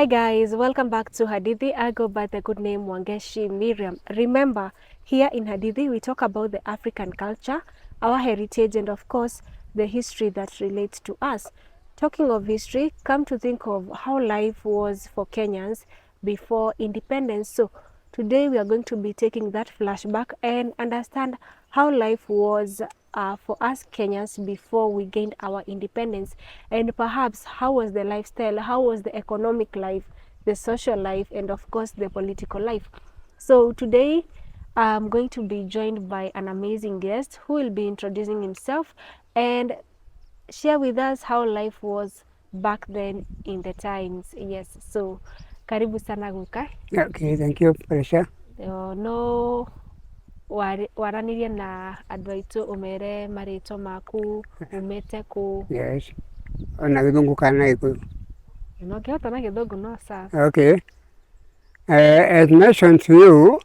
Hi guys, welcome back to Hadithi. I go by the good name Wangeshi Miriam. Remember, here in Hadithi we talk about the African culture, our heritage, and of course the history that relates to us. Talking of history, come to think of how life was for Kenyans before independence. So today we are going to be taking that flashback and understand how life was for us Kenyans before we gained our independence, and perhaps how was the lifestyle, how was the economic life, the social life, and of course the political life. So today I'm going to be joined by an amazing guest who will be introducing himself and share with us how life was back then in the times. Yes, so karibu sana Guka. Okay, thank you, Parisha. No waranirie na andũ aitũ ũmere marĩtwa maku, umĩte kũ? Yes. Ona gĩthũngũ kana Gĩkũyũ. No ũngĩhota na Gĩthũngũ no sawa. Okay. As mentioned to you,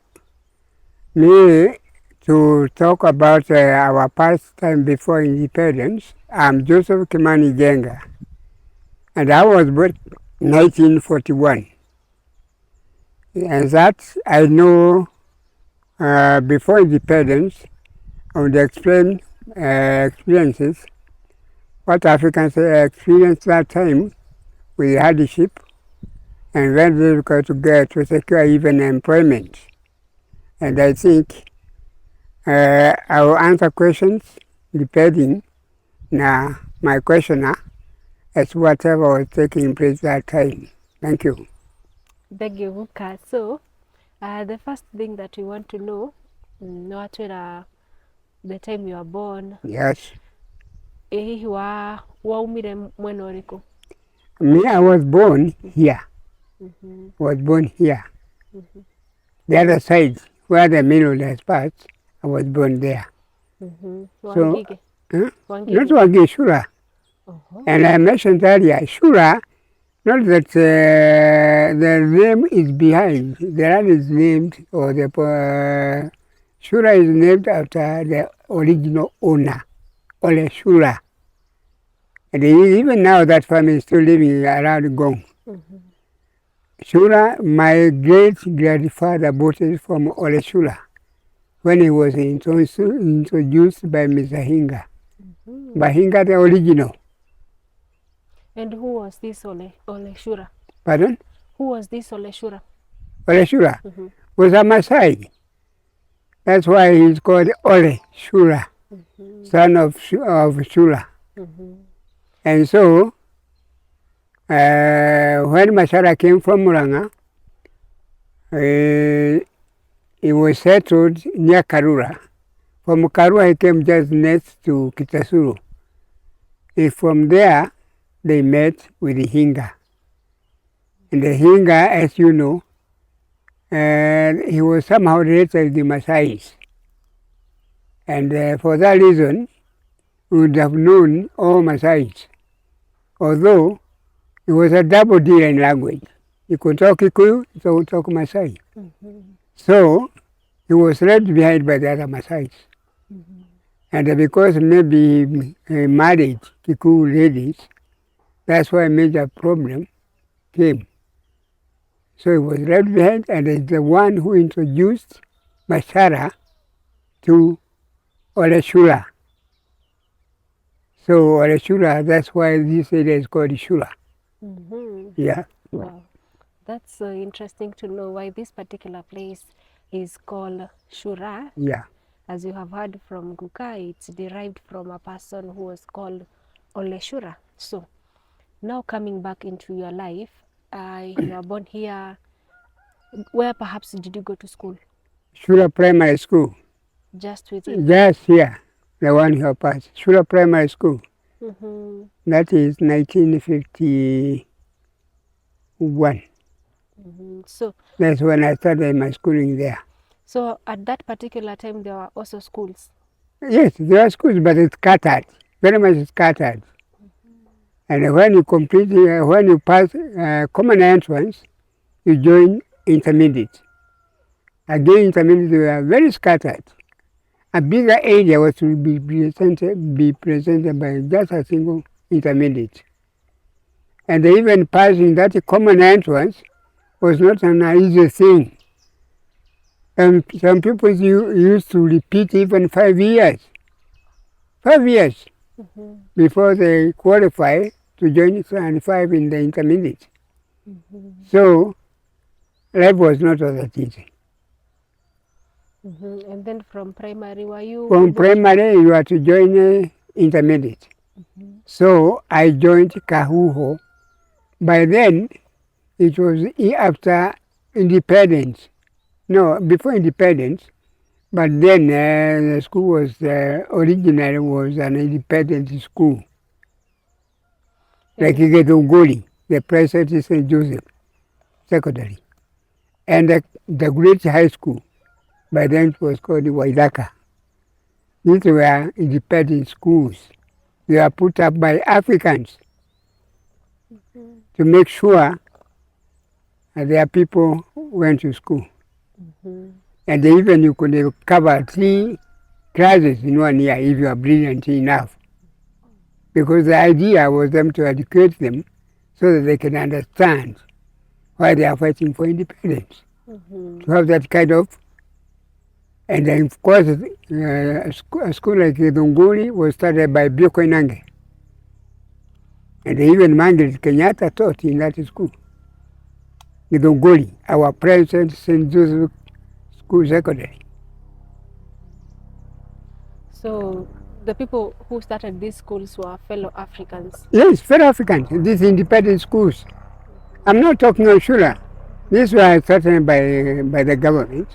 me to talk about our past time before independence, I'm Joseph Kimani Jenga, and I was born 1941. And that I know before independence, I would explain experiences, what Africans experienced that time with hardship, and very difficult to get to secure even employment. And I think I will answer questions depending on my questioner as whatever was taking place that time. Thank you. Thank you, Guka. So, the first thing that we want to know, the time you were born, Yes. hihi waumire mwena ũrĩkũ? Me, I was born here. Was born here. The other side, where the middle has passed, I was born there. Wangige? Not Wangige? Wagi, Shura. And I mentioned earlier, Shura, not that the name is behind. The land is named, or the Shura is named after the original owner, Ole Shura. And even now that family is still living around Gong. Shura, my great-grandfather bought it from Ole Shura when he was introduced by Mr. Hinga. By Hinga, the original. And who was this Ole Shura? Pardon? Who was this Ole Shura? Ole Shura was a Maasai. That's why he's called Ole Shura, son of Shura. And so, when Mashara came from Muranga, he was settled near Karura. From Karura, he came just next to Kitasuru. And from there, they met with the Hinga. And the Hinga, as you know, he was somehow related to the Maasais. And for that reason, we would have known all Maasais. Although it was a double deal in language. He could talk Kikuyu, he could talk Maasai. So he was left behind by the other Maasais. And because maybe he married Kikuyu ladies, that's why a major problem came. So he was left behind, and is the one who introduced Mashara to Ole Shura. So Ole Shura, that's why this area is called Shura. Yeah. Wow. That's interesting to know why this particular place is called Shura. Yeah. As you have heard from Guka, it's derived from a person who was called Ole Shura. So, now coming back into your life, you were born here. Where perhaps did you go to school? Shura Primary School. Just within? Just here, the one here passed. Shura Primary School. That is 1951. So that's when I started my schooling there. So at that particular time, there were also schools? Yes, there are schools, but it's scattered, very much scattered. And when you complete, when you pass common entrance, you join intermediate. Again, intermediate were very scattered. A bigger area was to be presented by just a single intermediate. And even passing that common entrance was not an easy thing. And some people used to repeat even 5 years. 5 years before they qualify to join and 5 in the intermediate. So life was not all that easy. And then from primary, were you? From primary, you are to join intermediate. So I joined Kahuho. By then, it was after independence. No, before independence. But then the school was originally was an independent school. Like Gethunguri, the present is St. Joseph Secondary. And the great high school, by then it was called Waidaka. These were independent schools. They were put up by Africans to make sure that their people went to school. And even you could cover 3 classes in 1 year if you are brilliant enough. Because the idea was them to educate them so that they can understand why they are fighting for independence. To have that kind of, and then of course a school like Githunguri was started by Bioko Inange. And even Margaret Kenyatta taught in that school. Githunguri, our present St. Joseph School Secondary. So the people who started these schools were fellow Africans? Yes, fellow Africans, these independent schools. I'm not talking of Shula. These were started by the government.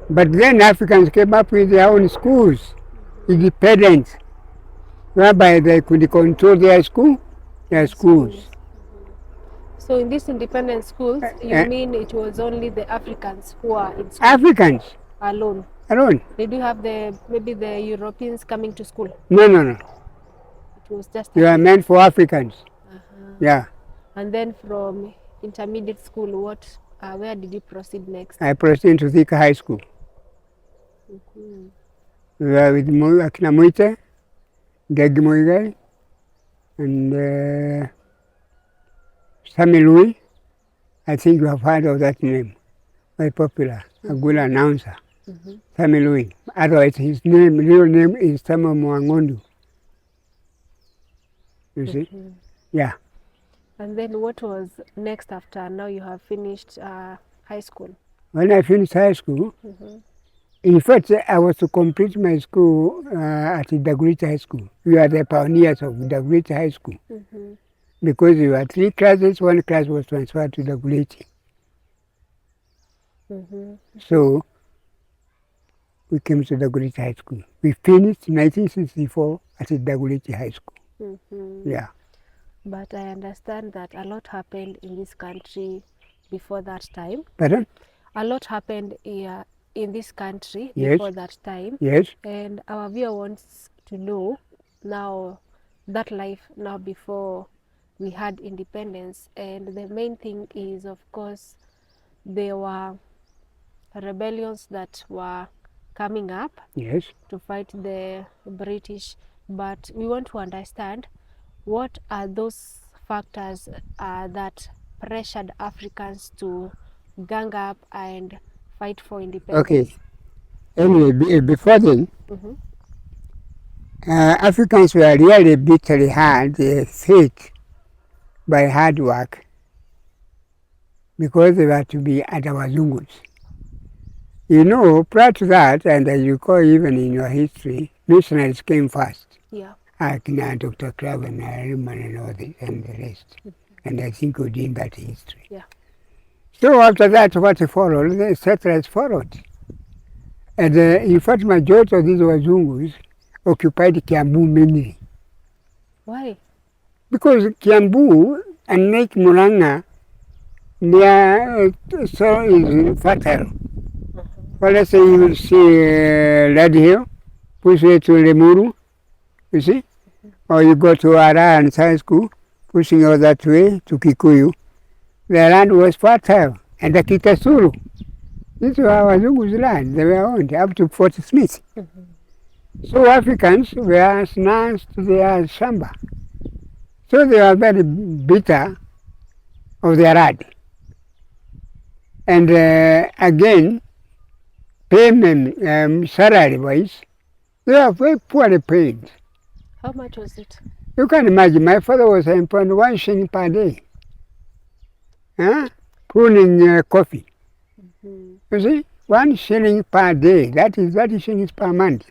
But then Africans came up with their own schools, independent, whereby they could control their schools. So in these independent schools, you mean it was only the Africans who are in school? Africans. Alone? Alone. Did you have maybe the Europeans coming to school? No. It was just... They are meant for Africans. Yeah. And then from intermediate school, where did you proceed next? I proceeded to Thika High School. We were with Akina Muite, Gegi Muigai, and Sammy Louis. I think you have heard of that name. Very popular, a good announcer. Sammy Louis. Otherwise, his real name is Tama Mwangondu. You see? Yeah. And then what was next after now you have finished high school? When I finished high school, in fact, I was to complete my school at Dagulit High School. We are the pioneers of Dagulit High School. Because we were 3 classes, 1 class was transferred to Dagulit. So we came to Dagulit High School. We finished in 1964 at Dagulit High School. Yeah. But I understand that a lot happened in this country before that time. Pardon? A lot happened here in this country before that time. Yes. And our viewer wants to know now that life now before we had independence. And the main thing is, of course, there were rebellions that were coming up to fight the British. But we want to understand what are those factors that pressured Africans to gang up and fight for independence. Okay. Anyway, before then, Africans were really bitterly hard fate by hard work because they were to be under Wazungus. You know, prior to that, and as you call even in your history, missionaries came first. Yeah. Like Dr. Crab and Riemann and all this and the rest. And I think we did that history. Yeah. So after that, what followed, the settlers followed. And in fact, majority of these Wazungus occupied Kiambu mainly. Why? Because Kiambu and Lake Muranga, their soil is fertile. Well, let's say you will see Red Hill, push it to Lemuru, you see? Or you go to Ara and Science School, pushing all that way to Kikuyu. The land was fertile. And the Kitasuru, this was Wazungu's land. They were owned up to Fort Smith. So Africans were snatched to their shamba. So they are very bitter of their art. And again, payment, salary-wise, they are very poorly paid. How much was it? You can imagine, my father was employed 1 shilling per day. Pruning coffee. Mm-hmm. You see, 1 shilling per day, that is 30 shillings per month.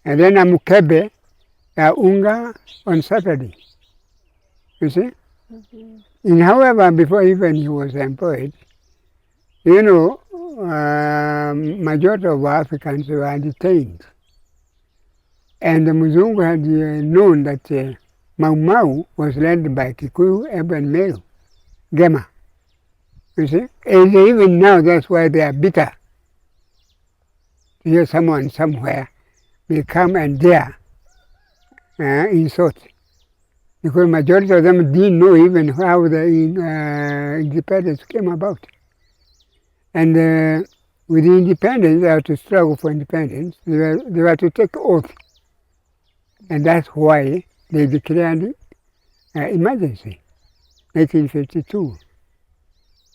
And then a mukebe, unga on Saturday. You see? Mm-hmm. And however, before even he was employed, you know, majority of Africans were detained. And the Muzungu had known that Mau Mau was led by Kikuyu, Eben Meru, Gema. You see? And even now, that's why they are bitter. Hear someone somewhere, they come and dare insult. Because majority of them didn't know even how the independence came about. And with the independence, they had to struggle for independence. They were to take oath. And that's why they declared emergency, 1952.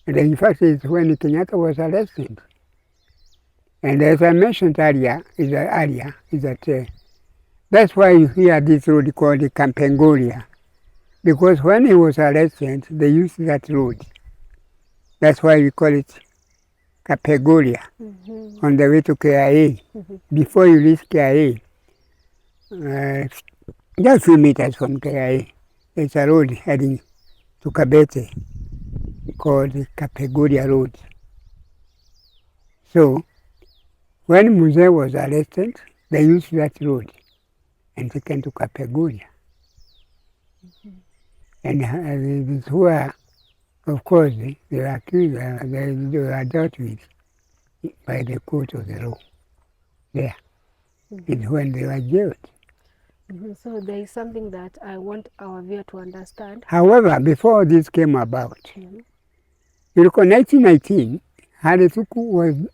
And in fact, it's when Kenyatta was arrested. And as I mentioned earlier, that's why you hear this road called the Campengolia. Because when he was arrested, they used that road. That's why we call it Campengolia, Mm-hmm. on the way to KIA. Mm-hmm. Before you reach KIA, just a few meters from KIA, there's a road heading to Kabete called the Campengolia Road. So, when Mzee was arrested, they used that road and taken to Campengolia. Mm-hmm. And this were, of course, they were accused, they were dealt with by the court of the law there. Mm-hmm. It's when they were jailed. Mm-hmm. So there is something that I want our viewer to understand. However, before this came about, Mm-hmm. you recall 1919, Haretuku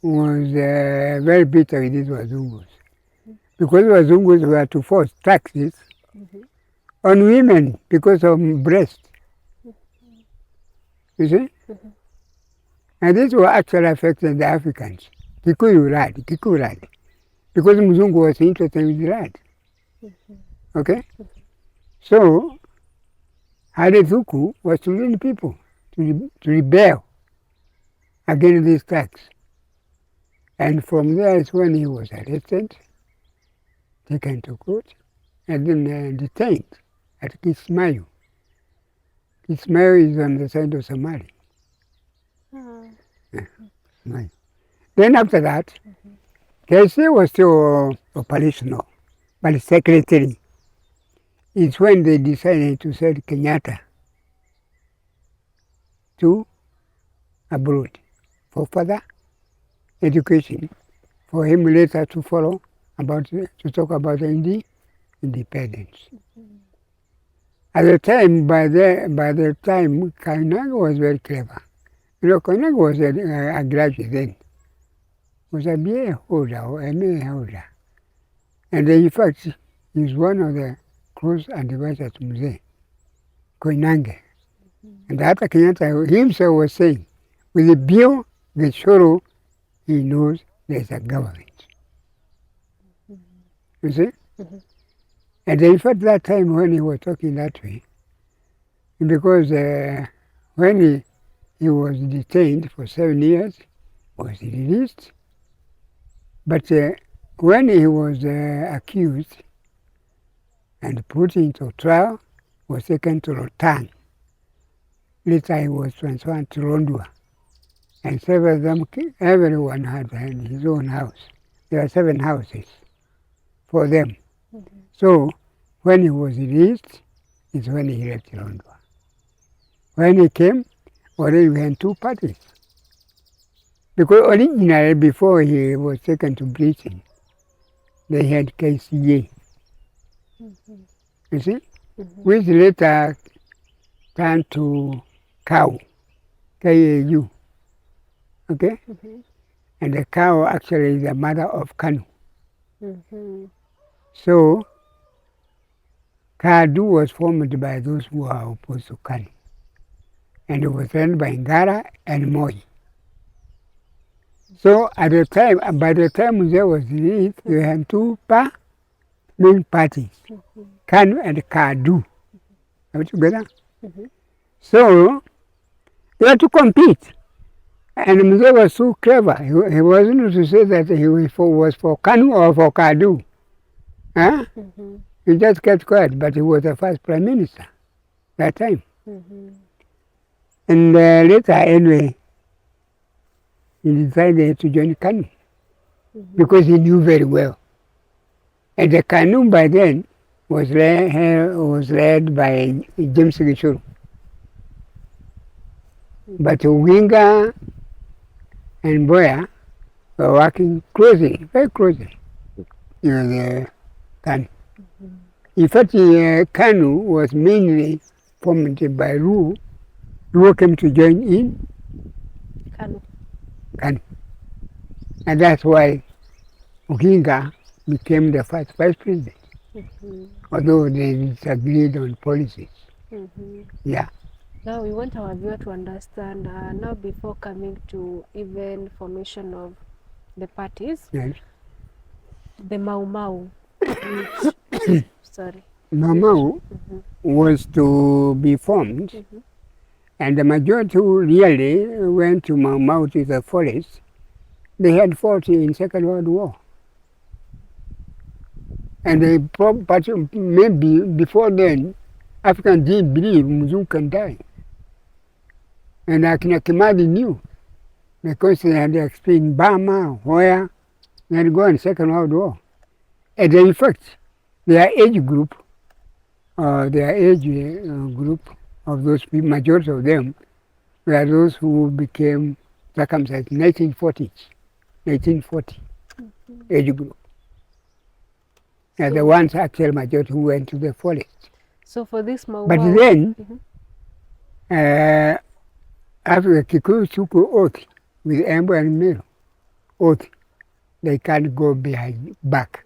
was very bitter with these Wazungus. Because Wazungus were to force taxes Mm-hmm. on women because of breast. You see? Mm-hmm. And this will actually affect the Africans. Kikuyu lad. Because Mzungu was interested in the lad. Mm-hmm. Okay? So, Haretuku was to lead people to rebel against this tax. And from there is when he was arrested, taken to court, and then detained at Kismayu. Kismayu is on the side of Somali. Yeah. Then after that, KC was still operational, but secretary. It's when they decided to send Kenyatta to abroad for further education, for him later to follow to talk about the independence. Mm-hmm. At the time, by the time, Kainanga was very clever. You know, Kainanga was a graduate then. Was a BA holder or MA holder. And in fact, he's one of the close advisors to Mzee, Koinange. And after Kenyatta himself was saying, with the bill, the show, he knows there's a government. You see? Mm-hmm. And in fact, that time when he was talking that way, because when he was detained for 7 years, was released. But when he was accused and put into trial, was taken to Rotan. Later he was transferred to Rondua. And several of them, everyone had his own house. There were 7 houses for them. Mm-hmm. So when he was released, is when he left Rondua. When he came, already we had 2 parties. Because originally, before he was taken to Britain, they had KCA. Mm-hmm. You see? Mm-hmm. Which later turned to KAU, KAU. Okay? Mm-hmm. And the KAU actually is the mother of KANU. Mm-hmm. So, KADU was formed by those who are opposed to KANU. And it was run by Ngara and Moi. So at the time, by the time there was this, we had two main parties, KANU and KADU. Are we together? So they had to compete. And Mzee was so clever. He wasn't to say that he was for KANU or for KADU. Huh? He just kept quiet, but he was the first prime minister that time. And later, anyway, he decided to join KANU because he knew very well. And the KANU by then was led by James Gishuru. But Winga and Boya were working closely, very closely, the KANU. In fact, KANU was mainly formed by Luo. Luo came to join in KANU. And that's why Oginga became the first vice president, although they disagreed on policies. Yeah. Now we want our viewer to understand, now before coming to even formation of the parties, Yes. the Mau Mau, which, sorry. Mau Mau was to be formed, and the majority who really went to Mau Mau to the forest, they had fought in Second World War. And they maybe before then, Africans didn't believe Mzungu can die. And Akina Kimani knew, because they had experienced Burma, where they had gone Second World War. And in fact, their age group of those people, majority of them, were those who became circumcised in 1940 age group. And the ones actual majority who went to the forest. So for this Mau Mau... But then, after the Kikuyu took oath with Embo and Meru, oath, they can't go back.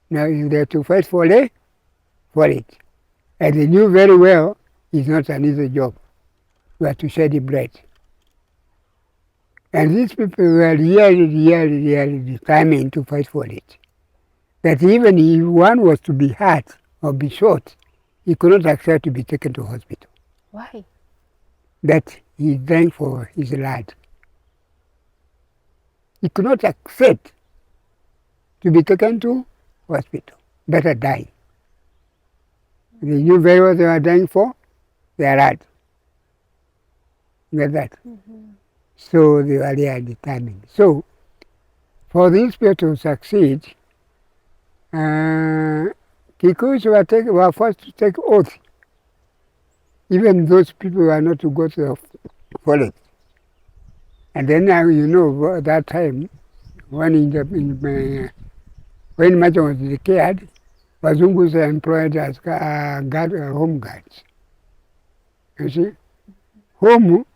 Now if they have to fight for it. And they knew very well it's not an easy job. We have to share the bread. And these people were really determined to fight for it. That even if one was to be hurt or be shot, he could not accept to be taken to hospital. Why? That he died for his lad. He could not accept to be taken to hospital. Better die. They knew very well they were dying for their lad. Get that? So they were really determined. So for these people to succeed, Kikuyus were forced to take oath. Even those people were not to go to the forest. And then now that time, when Macho was declared, Wazungus were employed as home guards. You see? Home,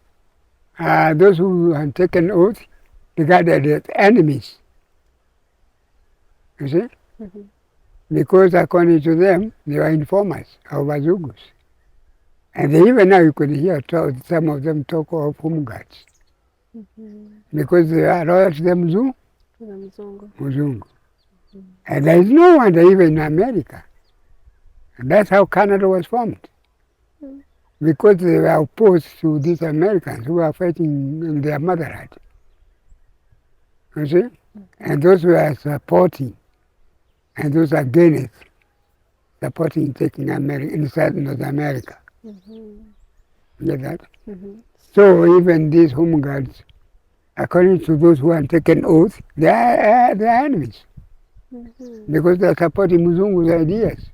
those who had taken oath, regarded as enemies. You see? Because according to them, they were informers of Wazungus. And even now you could hear some of them talk of home guards. Because they are loyal to the Mzungu. And there is no wonder even in America. And that's how Canada was formed. Because they were opposed to these Americans who were fighting in their motherland. You see? And those were supporting, and those against supporting taking America inside North America. Get that? So even these home guards, according to those who have taken oath, they are enemies. Because they are supporting Mzungu's ideas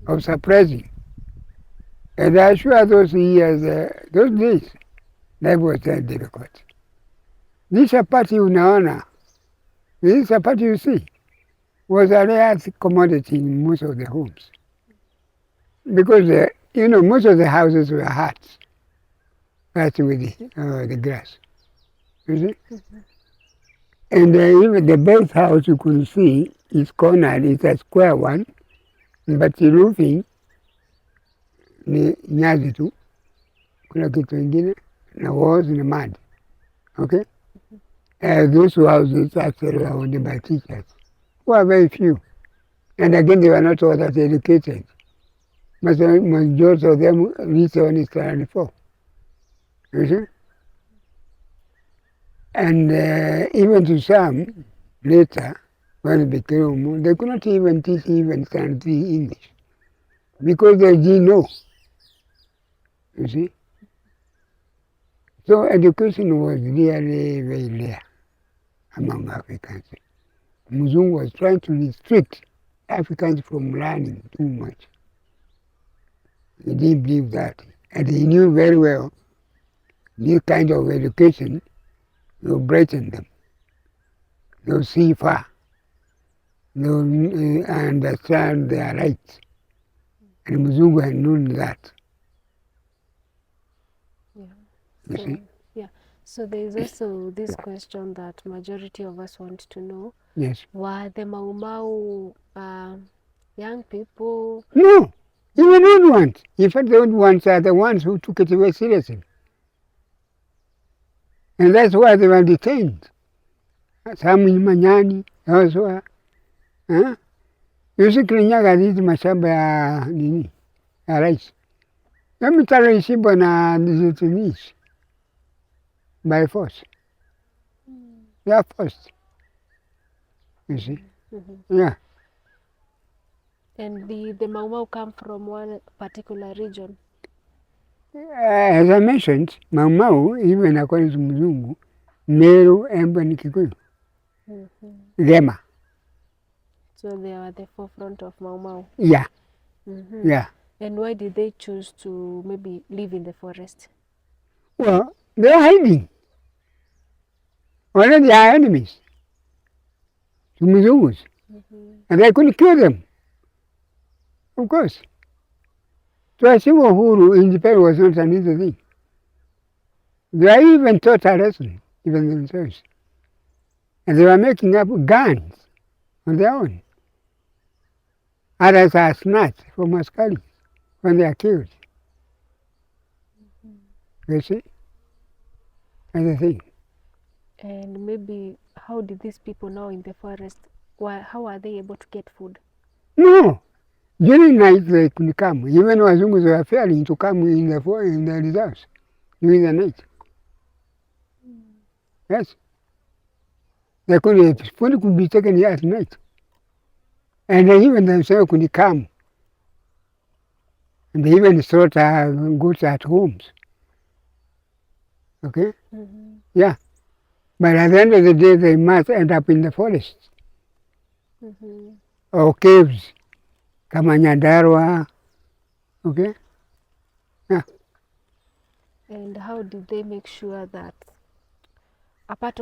of suppressing. And I assure those years, those days, that was very difficult. This party unaona, this party you see, was a rare commodity in most of the homes. Because, most of the houses were huts, huts with the grass. You see? And even the best house you could see is cornered, it's a square one, but the roofing ni nyasi tu, kuna kitu ingine na walls na mud. Okay? Those houses actually were owned by teachers, who are very few. And again, they were not all that educated. Majority of them reached only standard 4. You see? And even to some, later, when they became, they could not even teach even standard 3 English. Because they didn't know. You see? So education was really very rare among Africans. Muzungu was trying to restrict Africans from learning too much. He didn't believe that. And he knew very well this kind of education will brighten them. They'll see far. They'll understand their rights. And Muzungu had known that. Yeah. So there is also this question that majority of us want to know. Yes. Were the Mau Mau young people? No, even old ones. In fact, the old ones are the ones who took it very seriously. And that's why they were detained. Some in Manyani, also. Kirinyaga hizi mashamba ya nini, ya rais. Hiyo mitaro ishibwa na Tunisia by force. They are forced. You see? Yeah. And the Mau Mau come from one particular region? As I mentioned, Mau Mau, even according to Mzungu, Meru, Embu, and Kikuyu. Gema. So they are at the forefront of Mau Mau? Yeah. Yeah. And why did they choose to maybe live in the forest? Well, they are hiding. Already are enemies to Mzungus. And they couldn't kill them. Of course. To achieve Uhuru, independence was not an easy thing. They even taught a lesson, even themselves. And they were making up guns on their own. Others are snatched from Askari when they are killed. You see? That's the thing. And maybe how did these people now in the forest, how are they able to get food? No. During night they could come. Even Wazungus were failing to come in the reserves during the night. Yes. Food could be taken here at night. And they even themselves could come. And they even stored goods at homes. Okay? Yeah. But at the end of the day, they must end up in the forest. Or caves. Kama Nyandarua. Okay? Yeah. And how did they make sure that, apart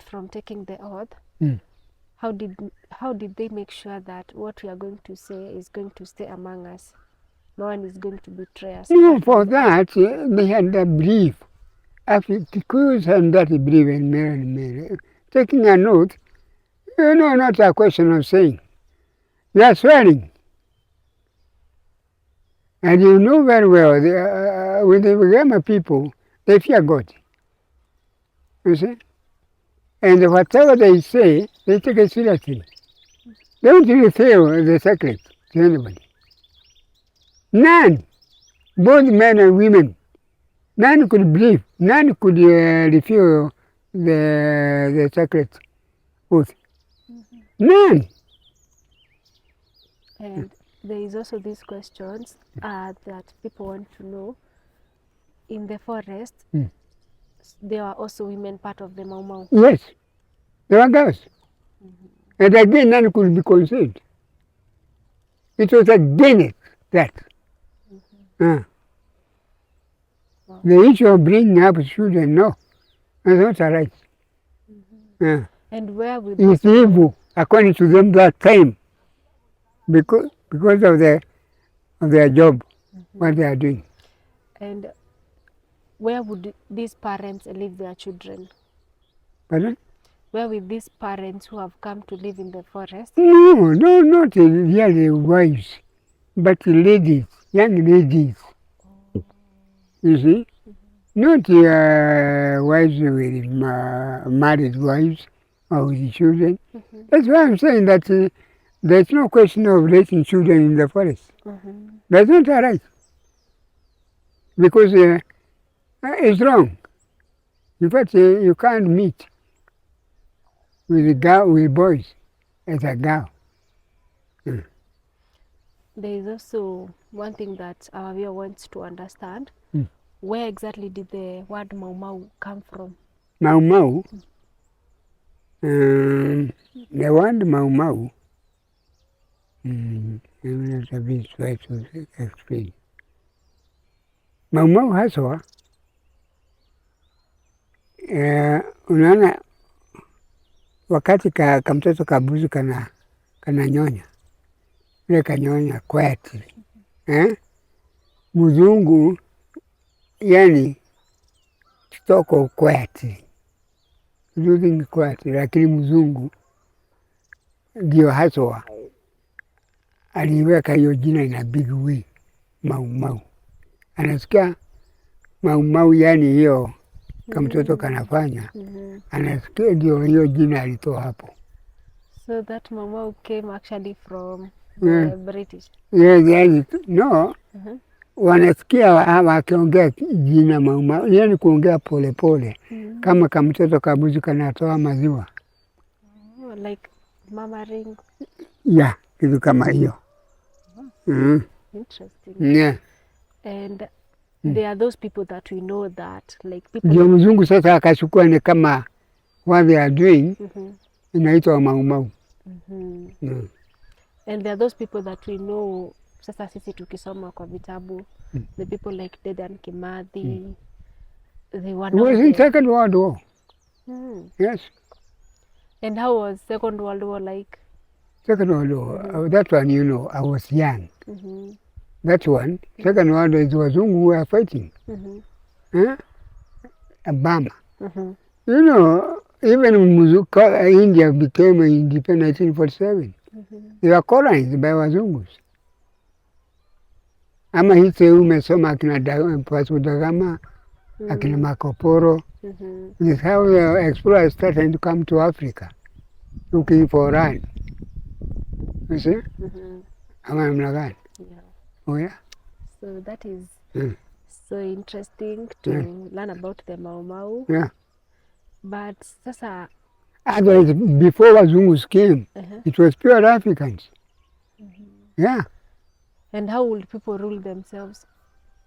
from taking the oath, how did they make sure that what we are going to say is going to stay among us? No one is going to betray us. No, for that, they had a belief. After Kikuyus had that belief in Mary. Taking an oath, not a question of saying. You are swearing. And you know very well, with the Gama people, they fear God. You see? And whatever they say, they take it seriously. They don't reveal the secret to anybody. None, both men and women, none could believe, none could reveal the secret oath. None. And there is also these questions that people want to know. In the forest, there are also women part of the Mau Mau. Yes, there were girls. And again, none could be concerned. It was against that. Wow. The issue of bringing up children, no, that's not right. And where would it's evil, according to them, that time, because of their job, what they are doing. And where would these parents leave their children? Pardon? Where will these parents who have come to live in the forest? No, not really wives, but ladies, young ladies. You see? Not wives with married wives or with children. That's why I'm saying that there's no question of raising children in the forest. That's not right. Because it's wrong. In fact, you can't meet with boys as a girl. There is also one thing that our viewer wants to understand. Where exactly did the word Mau Mau come from? Mau Mau? The word Mau Mau, I'm not a bit try to explain. Mau Mau haswa, unaona wakati kamtoto kabuzi kananyonya, ile kanyonya kweti, mzungu yani kitoko kweti, using kweti, lakini mzungu ndio haswa aliweka hiyo jina ina big way, Mau Mau. Anasikia Mau Mau, yani hiyo kamtoto kanafanya, anasikia ndio hiyo jina alitoa hapo. So that Mau Mau came actually from the British? Yes, yes, no. Wanasikia wakiongea jina Mau Mau, yani kuongea pole pole, kama kamtoto kabuzi kanatoa maziwa. Like mama ring? Yeah, kitu kama hiyo. Interesting. Yeah. And there are those people that we know that like people. Ndio mzungu sasa akachukua ni kama what they are doing, inaitwa Mau Mau. And there are those people that we know, sasa sisi tukisoma kwa vitabu, the people like Dedan Kimathi, they were not. It was in Second World War. Yes. And how was Second World War like? Second World War, that one, you know, I was young. That one, Second World War, it was who were fighting. Burma. You know, even when India became independent in 1947, they were colonized by Wazungus. Ama hizi umesoma akina Vasco da Gama, akina Marco Polo. This is how the explorers started to come to Africa, looking for land. You see? Ama namna gani? Yeah. Oh yeah? So that is so interesting to learn about the Mau Mau. Yeah. But sasa... Otherwise, before Wazungus came, it was pure Africans. Yeah. And how would people rule themselves?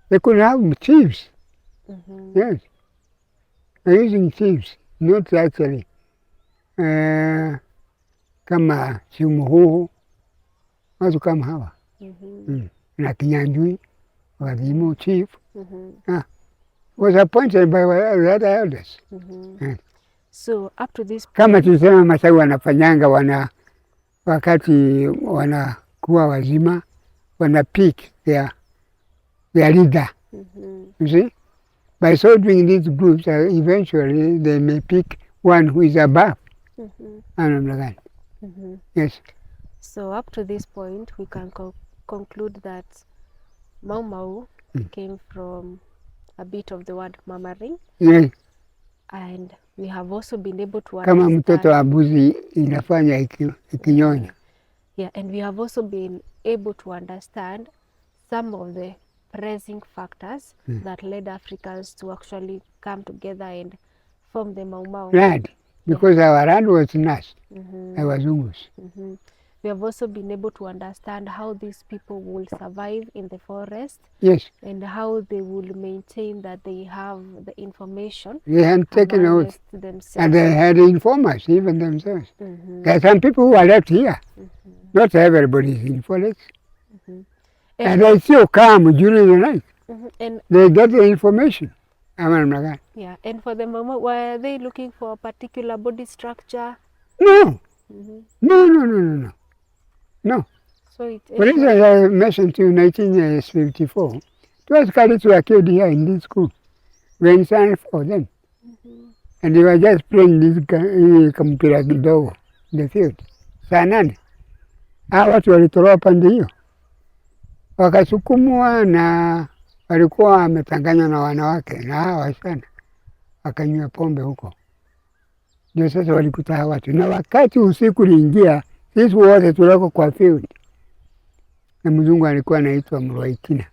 They could have chiefs. Yes. They're using chiefs, not actually kama Chimuhoho, watu kama hawa. Na Kinyanjui, Wazimo chief, was appointed by the other elders. So up to this point, kama tusema Masai wanafanyanga wakati wanakuwa wazima, wana pick their leader. You see? By so doing these groups, eventually they may pick one who is above. Yes. So up to this point, we can conclude that Mau Mau came from a bit of the word mamaring. Yes. And we have also been able to kama understand... mtoto wa mbuzi inafanya ikinyonya. Yeah, and we have also been able to understand some of the pressing factors that led Africans to actually come together and form the Mau Mau. Land, because our land was nasty. I was Zungus. We have also been able to understand how these people will survive in the forest. Yes. And how they will maintain that they have the information. They had taken out, themselves. And they had informers, even themselves. There are some people who are left here. Not everybody is in forest. And they still come during the night. And they get the information. Yeah, and for the moment, were they looking for a particular body structure? No. No. So for instance, I mentioned to 1954, 12 cadets were killed here in this school. We signed for them. And they were just playing this mpira kidogo in the field. Saa 8. Hawa watu walitoroa pande hiyo. Wakasukumwa na walikuwa wamechanganywa na wanawake na hawa wasichana wakanywa pombe huko. Ndio sasa walikuta hawa watu, na wakati usiku liingia, sisi wote tuloko kwa field, na mzungu alikuwa anaitwa Mrwaikina.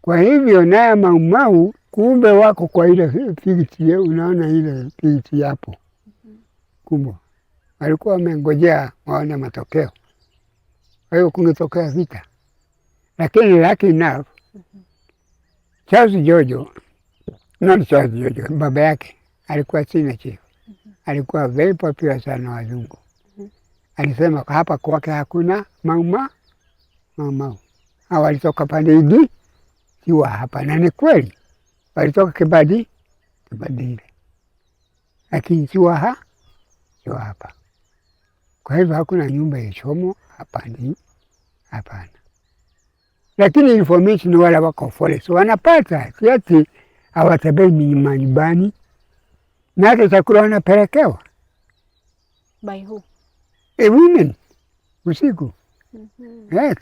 Kwa hivyo naye Maumau kumbe wako kwa ile pigiti, unaona ile pigiti hapo kubwa, walikuwa wamengojea waone matokeo. Kwa hiyo kungetokea vita, lakini lucky enough Charles Jojo, not Charles Jojo, baba yake alikuwa senior chief, alikuwa very popular sana na wazungu. Alisema hapa kwake hakuna Maumau. Hao walitoka pande hii siwa hapa, na ni kweli walitoka Kibadi ile, lakini siwa hapa. Kwa hivyo hakuna nyumba ya chomo hapa, ni hapana. Lakini information wala wako forest wanapata, siati hawatembei manyumbani, na hata chakula wanapelekewa. By who? Women, usiku. Yes.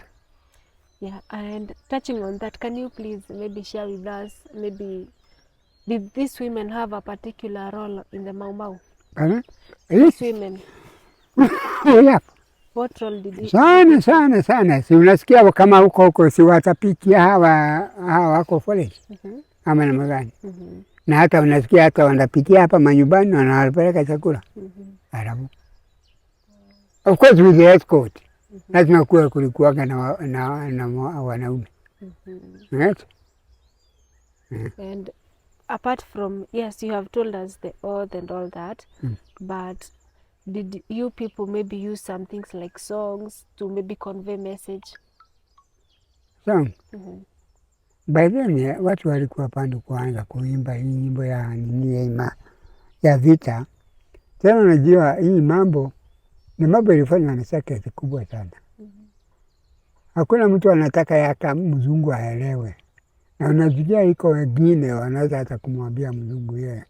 Yeah, and touching on that, can you please maybe share with us, maybe did these women have a particular role in the Mau Mau? These women. Yeah. What role did they Sana. Si unasikia kama huko si watapikia hawa wako forest. Ama namna gani? Na hata unasikia hata wanapikia hapa manyumbani na wanapeleka chakula. Arabu. Of course with the escort. Lazima kulikuwa na wanaume. Yes. And apart from, yes, you have told us the oath and all that, but did you people maybe use some things like songs to maybe convey message? Song? By then watu walikuwa pandu kuanza kuimba hii nyimbo ya nini ya vita. Tena unajua hii mambo ni mambo ilifanywa na saketi kubwa sana. Hakuna mtu anataka yaka mzungu aelewe. Na unajua iko wengine wanaweza hata kumwambia mzungu yeye.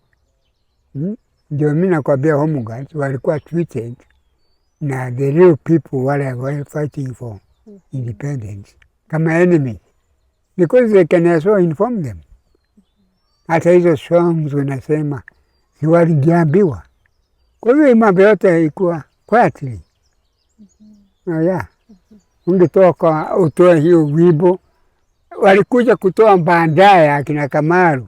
Ndio mimi nakwambia home guards walikuwa treated na the real people were fighting for independence kama enemy, because they can also inform them. Hata hizo songs unasema si waliambiwa. Kwa hiyo mambo yote ilikuwa quietly. Yeah. Ungetoka utoe hiyo wimbo, walikuja kutoa baadaye akina Kamaru.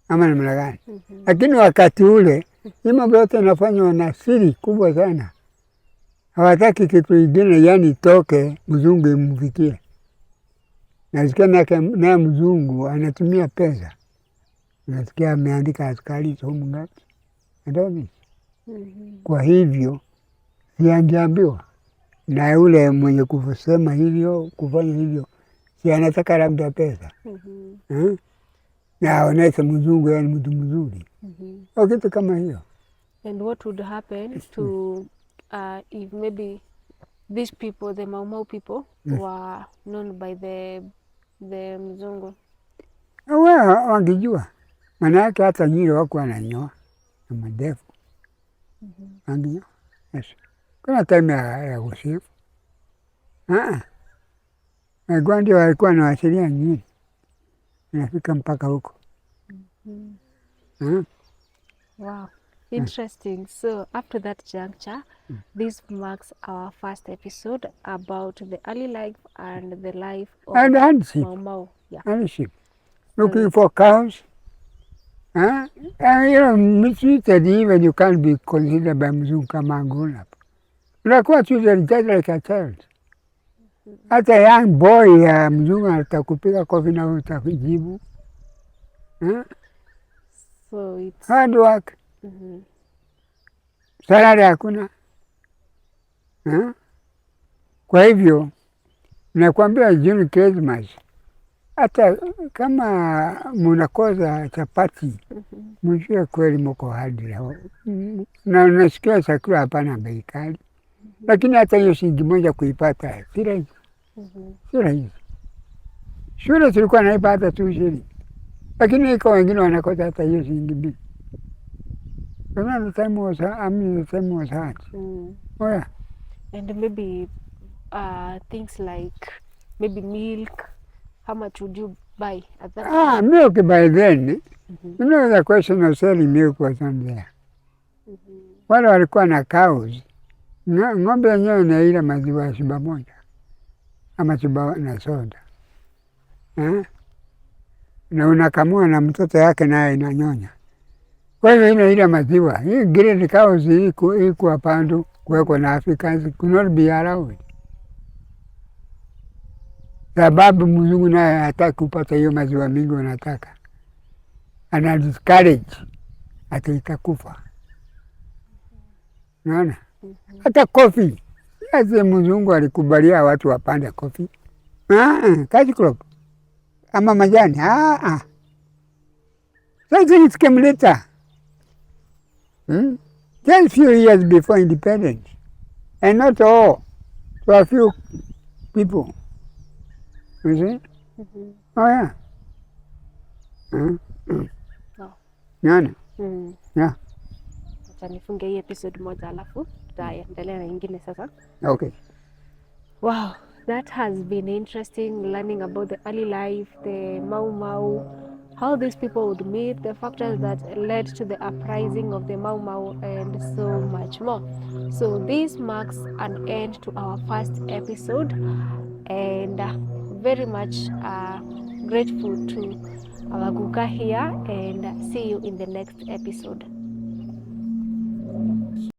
Ama namna gani? Lakini wakati ule hii mambo yote yanafanywa na siri kubwa sana. Hawataki kitu kingine, yani toke mzungu imfikie. Nasikia naye mzungu anatumia pesa. Nasikia ameandika askari home guards. Kwa hivyo siangeambiwa na yule mwenye kusema hivyo, kufanya hivyo, si anataka labda pesa. Na aonese mzungu yani mtu mzuri. Kitu kama hiyo. And what would happen to if maybe these people, the Mau Mau people, were known by the mzungu? Wangejua. Maana yake hata nyile wako wananyoa na madefu. Wangejua. Yes. Kuna time ya kusifu. Ndio walikuwa na wasilia nyingi. Nafika mpaka huko. Wow, interesting. So after that juncture, this marks our first episode about the early life and the life of Mau Mau. Yeah. Hardship. Looking for cows. And mistreated, even you can't be considered by mzungu kama grown up. Unakuwa treated just like a child. Hata young boy ya mzungu atakupiga kofi na utakujibu. So it's hard work. Salary hakuna. Kwa hivyo nakwambia June Christmas, hata kama munakosa chapati, mjue kweli mko hadi leo. Na unasikia chakula hapana bei kali. Lakini hata hiyo shilingi moja kuipata si rahisi. Si rahisi. Shule tulikuwa naipata tu shilingi. Lakini iko wengine wanakosa hata hiyo shilingi mbili. The time was hard. and maybe things like maybe milk? How much would you buy at that time? Milk by then, you know the question of selling milk was not there. Wale walikuwa na cows. Ng'ombe yenyewe inaila maziwa ya chupa moja ama chupa na soda. Na unakamua na mtoto yake naye inanyonya. Kwa hivyo inaila maziwa. Hii grade cows iko hapa kuwekwa na Africans could not be allowed. Sababu mzungu naye hataki kupata hiyo maziwa mingi unataka. Ana discourage ati itakufa. Unaona? Hata coffee. Sasa mzungu alikubalia watu wapande coffee. Cash crop. Ama majani. Sasa it came later. Just few years before independence. And not all. So a few people. You see? Oh yeah. Naona? Yeah. Acha nifunge hii episode moja alafu tutaendelea na nyingine sasa. Okay. Wow, that has been interesting, learning about the early life, the Mau Mau, how these people would meet, the factors that led to the uprising of the Mau Mau, and so much more. So this marks an end to our first episode, and very much grateful to our Guka here, and see you in the next episode.